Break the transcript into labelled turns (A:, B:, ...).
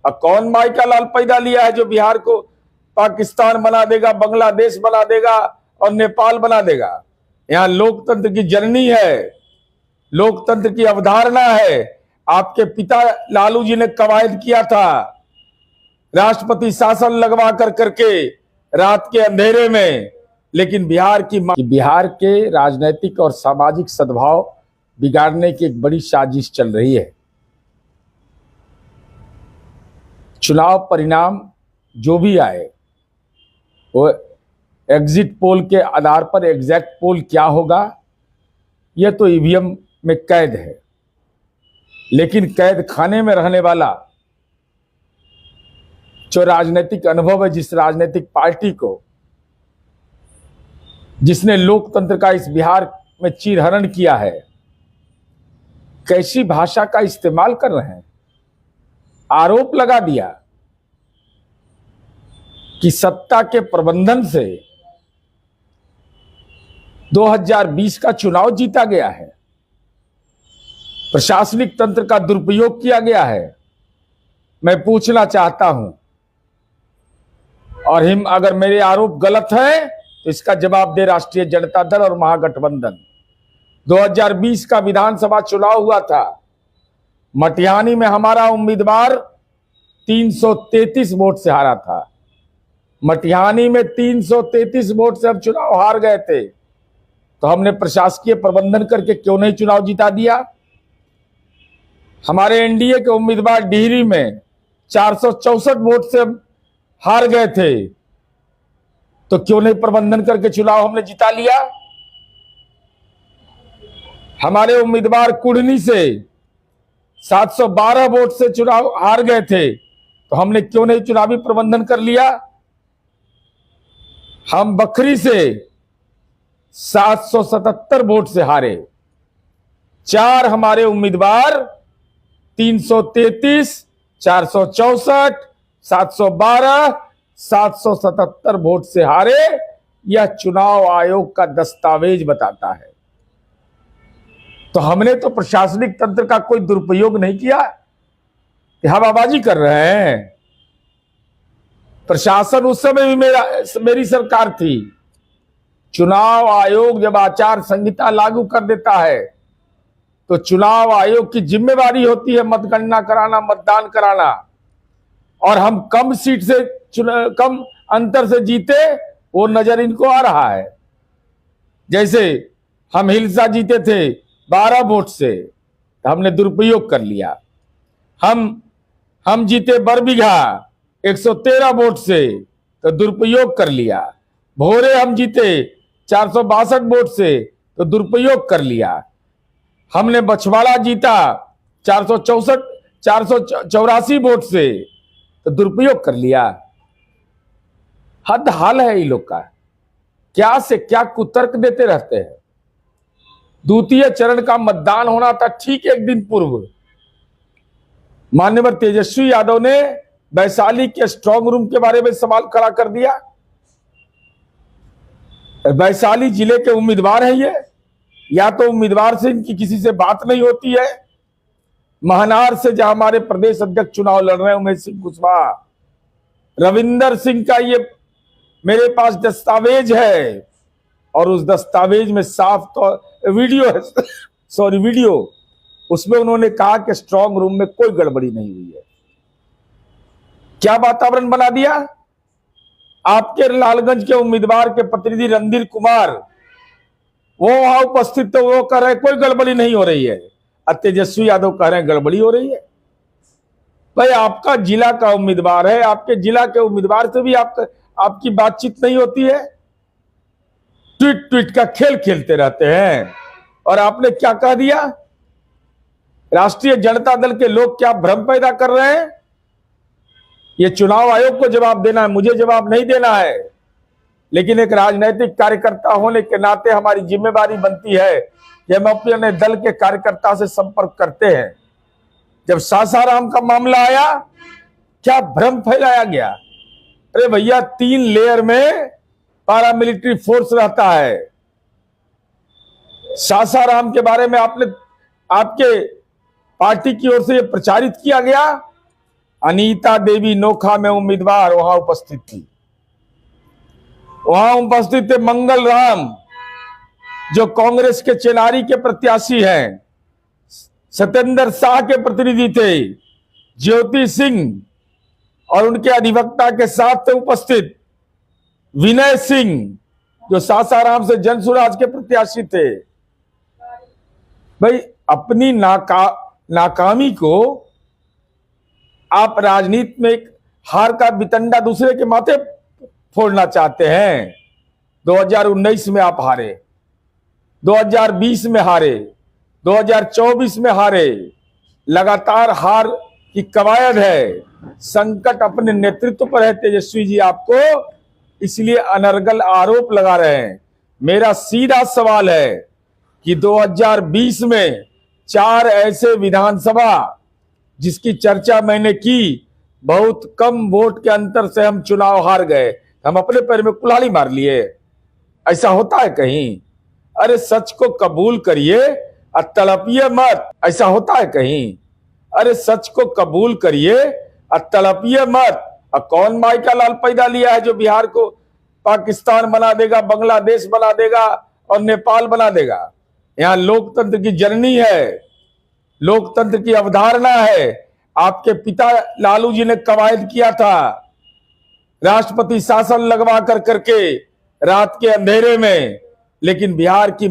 A: अब कौन माई का लाल पैदा लिया है जो बिहार को पाकिस्तान बना देगा, बांग्लादेश बना देगा और नेपाल बना देगा। यहाँ लोकतंत्र की जननी है, लोकतंत्र की अवधारणा है। आपके पिता लालू जी ने कवायद किया था, राष्ट्रपति शासन लगवा करके रात के अंधेरे में, लेकिन बिहार के राजनीतिक और सामाजिक सद्भाव बिगाड़ने की एक बड़ी साजिश चल रही है। चुनाव परिणाम जो भी आए वो एग्जिट पोल के आधार पर एग्जैक्ट पोल क्या होगा यह तो ईवीएम में कैद है, लेकिन कैद खाने में रहने वाला जो राजनीतिक अनुभव है, जिस राजनीतिक पार्टी को जिसने लोकतंत्र का इस बिहार में चीरहरण किया है, कैसी भाषा का इस्तेमाल कर रहे हैं। आरोप लगा दिया कि सत्ता के प्रबंधन से 2020 का चुनाव जीता गया है, प्रशासनिक तंत्र का दुरुपयोग किया गया है। मैं पूछना चाहता हूं, और अगर मेरे आरोप गलत है तो इसका जवाब दे राष्ट्रीय जनता दल और महागठबंधन। 2020 का विधानसभा चुनाव हुआ था, मटिहानी में हमारा उम्मीदवार 333 वोट से हारा था। मटिहानी में 333 वोट से हम चुनाव हार गए थे, तो हमने प्रशासकीय प्रबंधन करके क्यों नहीं चुनाव जिता दिया। हमारे एनडीए के उम्मीदवार डिहरी में 464 वोट से हार गए थे, तो क्यों नहीं प्रबंधन करके चुनाव हमने जिता लिया। हमारे उम्मीदवार कुढ़नी से 712 वोट से चुनाव हार गए थे, तो हमने क्यों नहीं चुनावी प्रबंधन कर लिया। हम बखरी से 777 वोट से हारे। 4 हमारे उम्मीदवार 333, 464, 712, 777 वोट से हारे। यह चुनाव आयोग का दस्तावेज बताता है। तो हमने तो प्रशासनिक तंत्र का कोई दुरुपयोग नहीं किया कि हवाबाजी कर रहे हैं। प्रशासन उस समय भी मेरी सरकार थी। चुनाव आयोग जब आचार संहिता लागू कर देता है तो चुनाव आयोग की जिम्मेवारी होती है मतगणना कराना, मतदान कराना। और हम कम सीट से कम अंतर से जीते, वो नजर इनको आ रहा है। जैसे हम हिलसा जीते थे 12 वोट से, तो हमने दुरुपयोग कर लिया। हम जीते बरबीघा 113 वोट से, तो दुरुपयोग कर लिया। भोरे हम जीते 462 वोट से, तो दुरुपयोग कर लिया। हमने बछवाड़ा जीता 484 वोट से, तो दुरुपयोग कर लिया। हद हाल है इन लोग का, क्या से क्या कुतर्क देते रहते हैं। द्वितीय चरण का मतदान होना था ठीक एक दिन पूर्व, माननीय तेजस्वी यादव ने वैशाली के स्ट्रांग रूम के बारे में सवाल खड़ा कर दिया। वैशाली जिले के उम्मीदवार हैं ये, या तो उम्मीदवार से इनकी किसी से बात नहीं होती है। महनार से जहां हमारे प्रदेश अध्यक्ष चुनाव लड़ रहे हैं उमेश सिंह कुशवाहा, रविंदर सिंह का ये मेरे पास दस्तावेज है, और उस दस्तावेज में साफ तो वीडियो है, वीडियो, उसमें उन्होंने कहा कि स्ट्रांग रूम में कोई गड़बड़ी नहीं हुई है। क्या वातावरण बना दिया। आपके लालगंज के उम्मीदवार के प्रतिनिधि रणधीर कुमार, वो वहां उपस्थित, तो वो कह रहे कोई गड़बड़ी नहीं हो रही है, और तेजस्वी यादव कह रहे हैं गड़बड़ी हो रही है। भाई आपका जिला का उम्मीदवार है, आपके जिला के उम्मीदवार से भी आपकी बातचीत नहीं होती है। ट्वीट का खेल खेलते रहते हैं। और आपने क्या कह दिया, राष्ट्रीय जनता दल के लोग क्या भ्रम पैदा कर रहे हैं। ये चुनाव आयोग को जवाब देना है, मुझे जवाब नहीं देना है। लेकिन एक राजनीतिक कार्यकर्ता होने के नाते हमारी जिम्मेवारी बनती है कि हम अपने दल के कार्यकर्ता से संपर्क करते हैं। जब सासाराम का मामला आया, क्या भ्रम फैलाया गया। अरे भैया 3 लेयर में पैरामिलिट्री फोर्स रहता है। सासाराम के बारे में आपके पार्टी की ओर से यह प्रचारित किया गया अनीता देवी नोखा में उम्मीदवार वहां उपस्थित थी। वहां उपस्थित थे मंगल राम, जो कांग्रेस के चेनारी के प्रत्याशी हैं, सत्येंद्र शाह के प्रतिनिधि थे, ज्योति सिंह और उनके अधिवक्ता के साथ थे उपस्थित विनय सिंह, जो सासाराम से जनसुराज के प्रत्याशी थे। भाई अपनी नाकामी को आप राजनीति में एक हार का बितंडा दूसरे के माथे फोड़ना चाहते हैं। 2019 में आप हारे, 2020 में हारे, 2024 में हारे, लगातार हार की कवायद है। संकट अपने नेतृत्व पर है तेजस्वी जी आपको, इसलिए अनर्गल आरोप लगा रहे हैं। मेरा सीधा सवाल है कि 2020 में 4 ऐसे विधानसभा जिसकी चर्चा मैंने की, बहुत कम वोट के अंतर से हम चुनाव हार गए, हम अपने पैर में कुल्हाड़ी मार लिए। ऐसा होता है कहीं? अरे सच को कबूल करिए और तड़पिए मत। ऐसा होता है कहीं? अरे सच को कबूल करिए और तड़पिए मत। और कौन माई का लाल पैदा लिया है जो बिहार को पाकिस्तान बना देगा, बांग्लादेश बना देगा और नेपाल बना देगा? यहाँ लोकतंत्र की जननी है, लोकतंत्र की अवधारणा है। आपके पिता लालू जी ने कवायद किया था, राष्ट्रपति शासन लगवा करके रात के अंधेरे में, लेकिन बिहार की